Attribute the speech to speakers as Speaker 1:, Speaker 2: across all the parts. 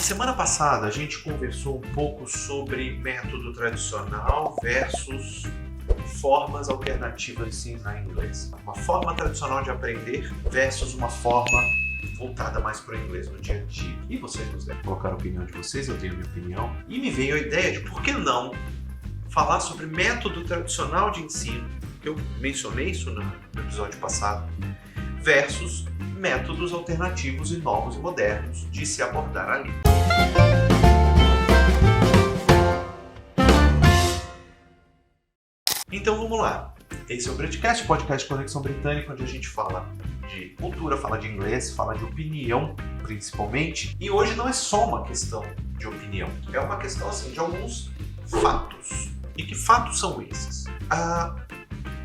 Speaker 1: semana passada a gente conversou um pouco sobre método tradicional versus formas alternativas de ensinar inglês. Uma forma tradicional de aprender versus uma forma voltada mais para o inglês no dia a dia. E vocês nos devem colocar a opinião de vocês, eu tenho a minha opinião. E me veio a ideia de por que não falar sobre método tradicional de ensino, que eu mencionei isso no episódio passado, versus métodos alternativos e novos e modernos de se abordar a língua. Então vamos lá. Esse é o Britcast, podcast Conexão Britânica, onde a gente fala de cultura, fala de inglês, fala de opinião, principalmente. E hoje não é só uma questão de opinião, é uma questão assim, de alguns fatos. E que fatos são esses?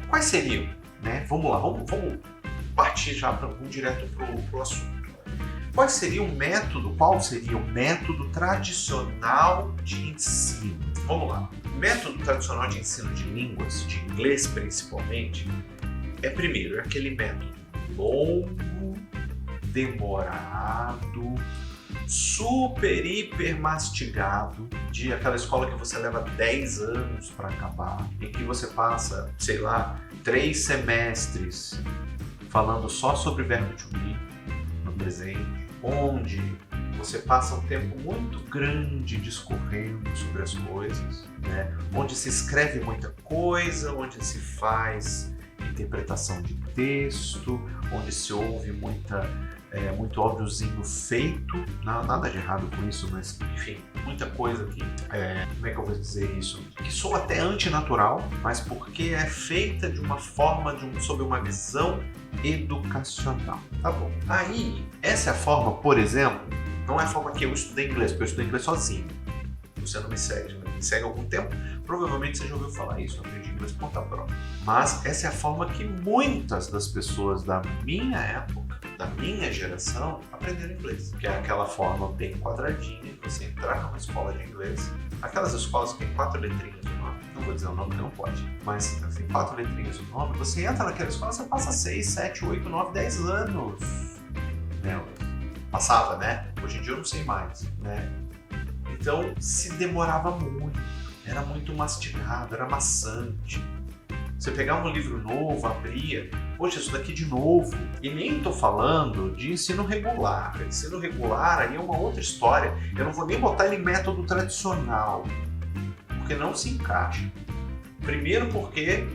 Speaker 1: Quais seriam? Né? Vamos lá, vamos partir já direto para o assunto. Qual seria o método tradicional de ensino? Vamos lá. O método tradicional de ensino de línguas, de inglês principalmente, é aquele método longo, demorado, super, hiper mastigado, de aquela escola que você leva 10 anos para acabar, em que você passa, 3 semestres falando só sobre verbo to be no presente, onde você passa um tempo muito grande discorrendo sobre as coisas, né? Onde se escreve muita coisa, onde se faz interpretação de texto, onde se ouve muito óbviozinho feito, nada de errado com isso, mas enfim, muita coisa que, como é que eu vou dizer isso? Que soa até antinatural, mas porque é feita de uma forma, sob uma visão educacional. Tá bom. Aí, essa é a forma, por exemplo, não é a forma que eu estudei inglês, porque eu estudei inglês sozinho. Você não me segue há algum tempo, provavelmente você já ouviu falar isso, eu aprendi inglês por conta própria. Mas essa é a forma que muitas das pessoas da minha época, da minha geração, aprenderam inglês. Que é aquela forma bem quadradinha de você entrar numa escola de inglês. Aquelas escolas que tem 4 letrinhas no nome, não vou dizer o nome que não pode, mas tem 4 letrinhas no nome, você entra naquela escola, você passa 6, 7, 8, 9, 10 anos nelas. Passava, né? Hoje em dia eu não sei mais, né? Então se demorava muito, era muito mastigado, era maçante. Você pegava um livro novo, abria, poxa, isso daqui de novo. E nem estou falando de ensino regular. Ensino regular aí é uma outra história. Eu não vou nem botar ele em método tradicional, porque não se encaixa. Primeiro porque,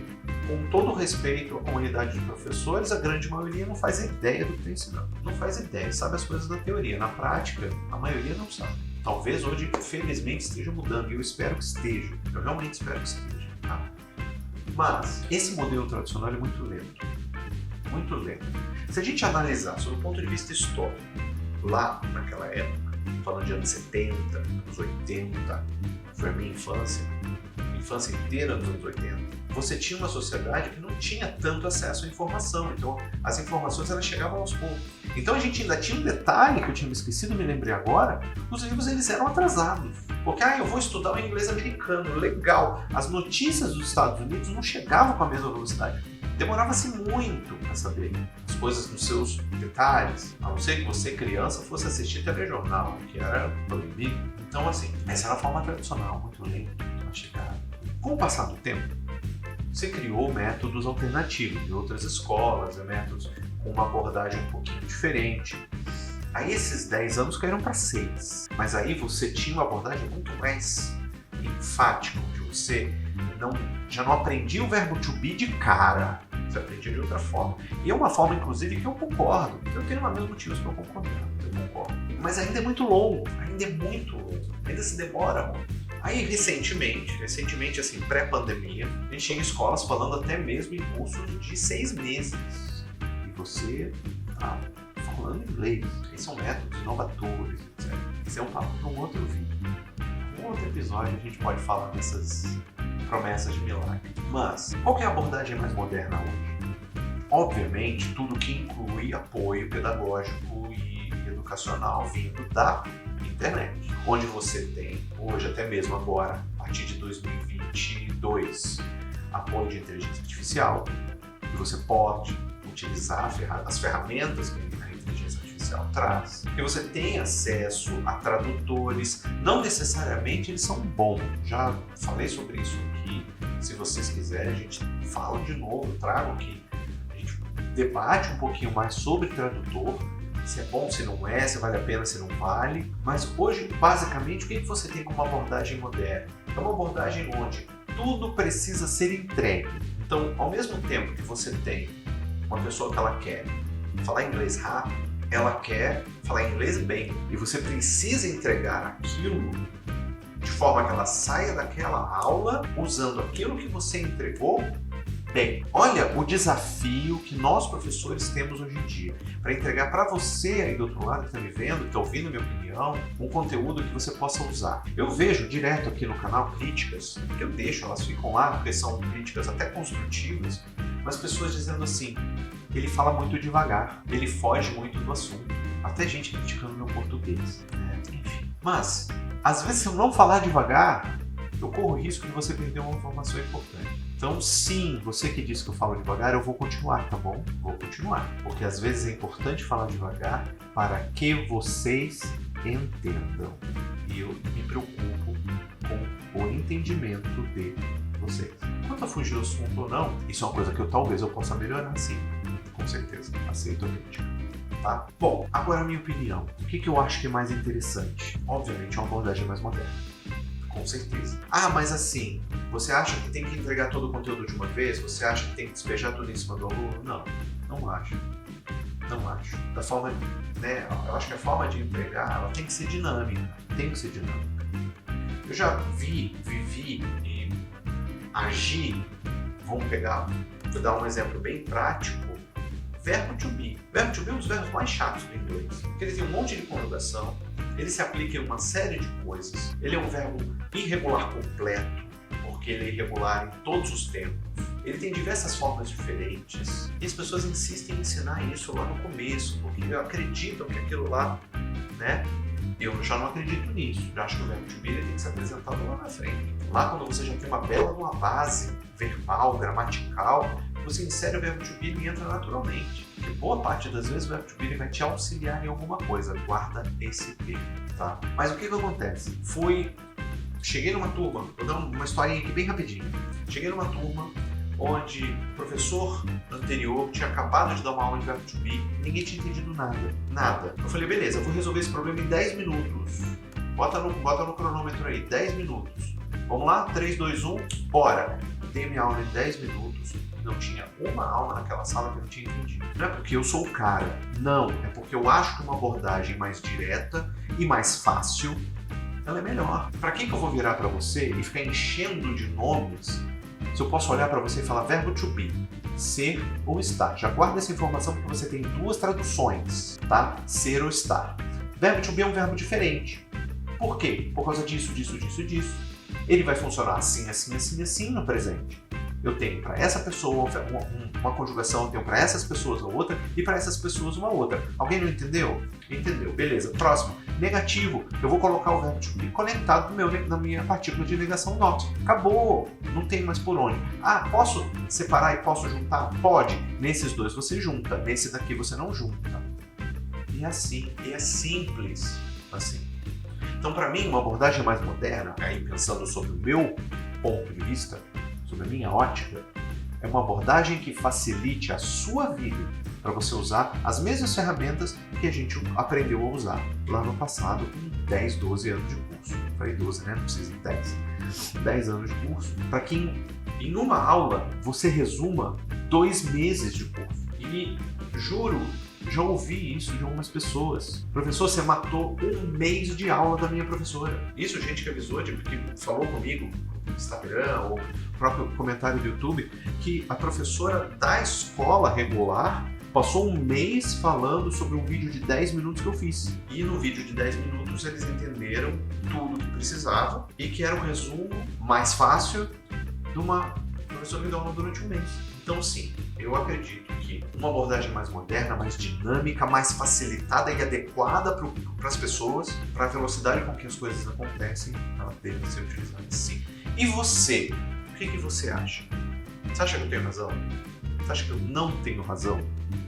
Speaker 1: com todo respeito à comunidade de professores, a grande maioria não faz ideia do que está ensinando. Não faz ideia, sabe as coisas da teoria. Na prática, a maioria não sabe. Talvez hoje, felizmente, esteja mudando, e eu espero que esteja. Eu realmente espero que esteja. Tá? Mas esse modelo tradicional é muito lento. Muito lento. Se a gente analisar sob o ponto de vista histórico, lá naquela época, falando de anos 70, anos 80, foi a minha infância inteira dos anos 80, você tinha uma sociedade que não tinha tanto acesso à informação, então as informações elas chegavam aos poucos. Então a gente ainda tinha um detalhe que eu tinha me esquecido, me lembrei agora, os livros eles eram atrasados. Porque eu vou estudar o inglês americano, legal. As notícias dos Estados Unidos não chegavam com a mesma velocidade. Demorava-se muito para saber as coisas nos seus detalhes, a não ser que você, criança, fosse assistir telejornal, que era proibido. Então, assim, essa era a forma tradicional, muito lenta, muito mastigada. Com o passar do tempo, você criou métodos alternativos de outras escolas, métodos com uma abordagem um pouquinho diferente. Aí esses 10 anos caíram para 6, mas aí você tinha uma abordagem muito mais enfática, onde você já não aprendia o verbo to be de cara, você aprendia de outra forma. E é uma forma, inclusive, que eu concordo. Eu tenho os mesmos motivos para eu concordar, eu concordo. Mas ainda é muito longo, ainda se demora muito. Aí, recentemente, assim, pré-pandemia, a gente tinha escolas falando até mesmo em cursos de 6 meses. E você tá falando inglês. Esses são métodos inovadores, etc. Esse é um papo para um outro vídeo. Um outro episódio a gente pode falar dessas promessas de milagre. Mas, qual que é a abordagem mais moderna hoje? Obviamente, tudo que inclui apoio pedagógico e educacional vindo da internet. Onde você tem, hoje até mesmo agora, a partir de 2022, apoio de inteligência artificial, que você pode utilizar as ferramentas que a inteligência artificial social traz. Porque você tem acesso a tradutores, não necessariamente eles são bons. Já falei sobre isso aqui. Se vocês quiserem, a gente fala de novo, trago aqui. A gente debate um pouquinho mais sobre tradutor, se é bom, se não é, se vale a pena, se não vale. Mas hoje, basicamente, o que você tem como abordagem moderna? É uma abordagem onde tudo precisa ser entregue. Então, ao mesmo tempo que você tem uma pessoa que ela quer falar inglês rápido, ela quer falar inglês bem. E você precisa entregar aquilo de forma que ela saia daquela aula usando aquilo que você entregou bem. Olha o desafio que nós professores temos hoje em dia para entregar para você aí do outro lado que está me vendo, que está ouvindo a minha opinião, um conteúdo que você possa usar. Eu vejo direto aqui no canal críticas, que eu deixo, elas ficam lá, porque são críticas até construtivas, mas pessoas dizendo assim, ele fala muito devagar, ele foge muito do assunto. Até gente criticando meu português, né? Enfim. Mas, às vezes, se eu não falar devagar, eu corro o risco de você perder uma informação importante. Então, sim, você que disse que eu falo devagar, eu vou continuar, tá bom? Vou continuar. Porque às vezes é importante falar devagar para que vocês entendam. E eu me preocupo com o entendimento de vocês. Quanto a fugir do assunto ou não, isso é uma coisa que talvez eu possa melhorar, sim. Com certeza. Aceito a crítica. Tá? Bom, agora a minha opinião. O que eu acho que é mais interessante? Obviamente, uma abordagem mais moderna. Com certeza. Ah, mas assim, você acha que tem que entregar todo o conteúdo de uma vez? Você acha que tem que despejar tudo em cima do aluno? Não, não acho. Não acho. Da forma, né, eu acho que a forma de entregar, ela tem que ser dinâmica. Tem que ser dinâmica. Eu já vivi e agi, vou dar um exemplo bem prático, verbo to be. Verbo to be é um dos verbos mais chatos do inglês, porque ele tem um monte de conjugação, ele se aplica em uma série de coisas, ele é um verbo irregular completo, porque ele é irregular em todos os tempos, ele tem diversas formas diferentes, e as pessoas insistem em ensinar isso lá no começo, porque acreditam que aquilo lá, né? Eu já não acredito nisso, eu acho que o verbo to be tem que ser apresentado lá na frente. Lá quando você já tem uma base verbal, gramatical, você insere o verbo to be e entra naturalmente. Porque boa parte das vezes o verbo to be vai te auxiliar em alguma coisa, guarda esse P, tá? Mas o que acontece? Cheguei numa turma, vou dar uma historinha aqui bem rapidinho. Cheguei numa turma onde o professor anterior tinha acabado de dar uma aula de verbo to be, ninguém tinha entendido nada. Eu falei, beleza, eu vou resolver esse problema em 10 minutos. Bota no cronômetro aí, 10 minutos. Vamos lá? 3, 2, 1, bora! Dei minha aula em 10 minutos, não tinha uma aula naquela sala que eu não tinha entendido. Não é porque eu sou o cara, não, é porque eu acho que uma abordagem mais direta e mais fácil, ela é melhor. Para que eu vou virar para você e ficar enchendo de nomes se eu posso olhar para você e falar verbo to be, ser ou estar? Já guarda essa informação porque você tem duas traduções, tá? Ser ou estar. Verbo to be é um verbo diferente. Por quê? Por causa disso. Ele vai funcionar assim no presente. Eu tenho para essa pessoa uma conjugação, eu tenho para essas pessoas uma outra e para essas pessoas uma outra. Alguém não entendeu? Entendeu. Beleza. Próximo. Negativo. Eu vou colocar o verbo to be conectado na minha partícula de negação not. Acabou. Não tem mais por onde. Ah, posso separar e posso juntar? Pode. Nesses dois você junta. Nesse daqui você não junta. E assim. E é simples. Assim. Então, para mim, uma abordagem mais moderna, aí pensando sobre o meu ponto de vista, sobre a minha ótica, é uma abordagem que facilite a sua vida para você usar as mesmas ferramentas que a gente aprendeu a usar lá no passado com 10, 12 anos de curso. Falei 12, né? Não precisa de 10. 10 anos de curso. Para que em uma aula você resuma 2 meses de curso. E juro, já ouvi isso de algumas pessoas. Professor, você matou 1 mês de aula da minha professora. Isso, gente que avisou, que falou comigo no Instagram ou no próprio comentário do YouTube, que a professora da escola regular passou 1 mês falando sobre um vídeo de 10 minutos que eu fiz. E no vídeo de 10 minutos eles entenderam tudo que precisavam e que era um resumo mais fácil de uma professora que dá aula durante 1 mês. Então, sim, eu acredito que uma abordagem mais moderna, mais dinâmica, mais facilitada e adequada para as pessoas, para a velocidade com que as coisas acontecem, ela deve ser utilizada sim. E você? O que você acha? Você acha que eu tenho razão? Você acha que eu não tenho razão?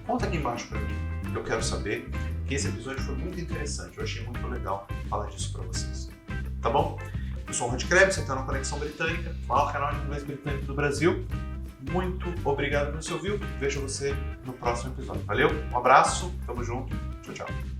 Speaker 1: Conta aqui embaixo para mim, eu quero saber. que esse episódio foi muito interessante. Eu achei muito legal falar disso para vocês. Tá bom? Eu sou o Rod Krebs, você está no Conexão Britânica, maior canal de inglês britânico do Brasil. Muito obrigado por você ouvir. Vejo você no próximo episódio. Valeu, um abraço, tamo junto, tchau, tchau.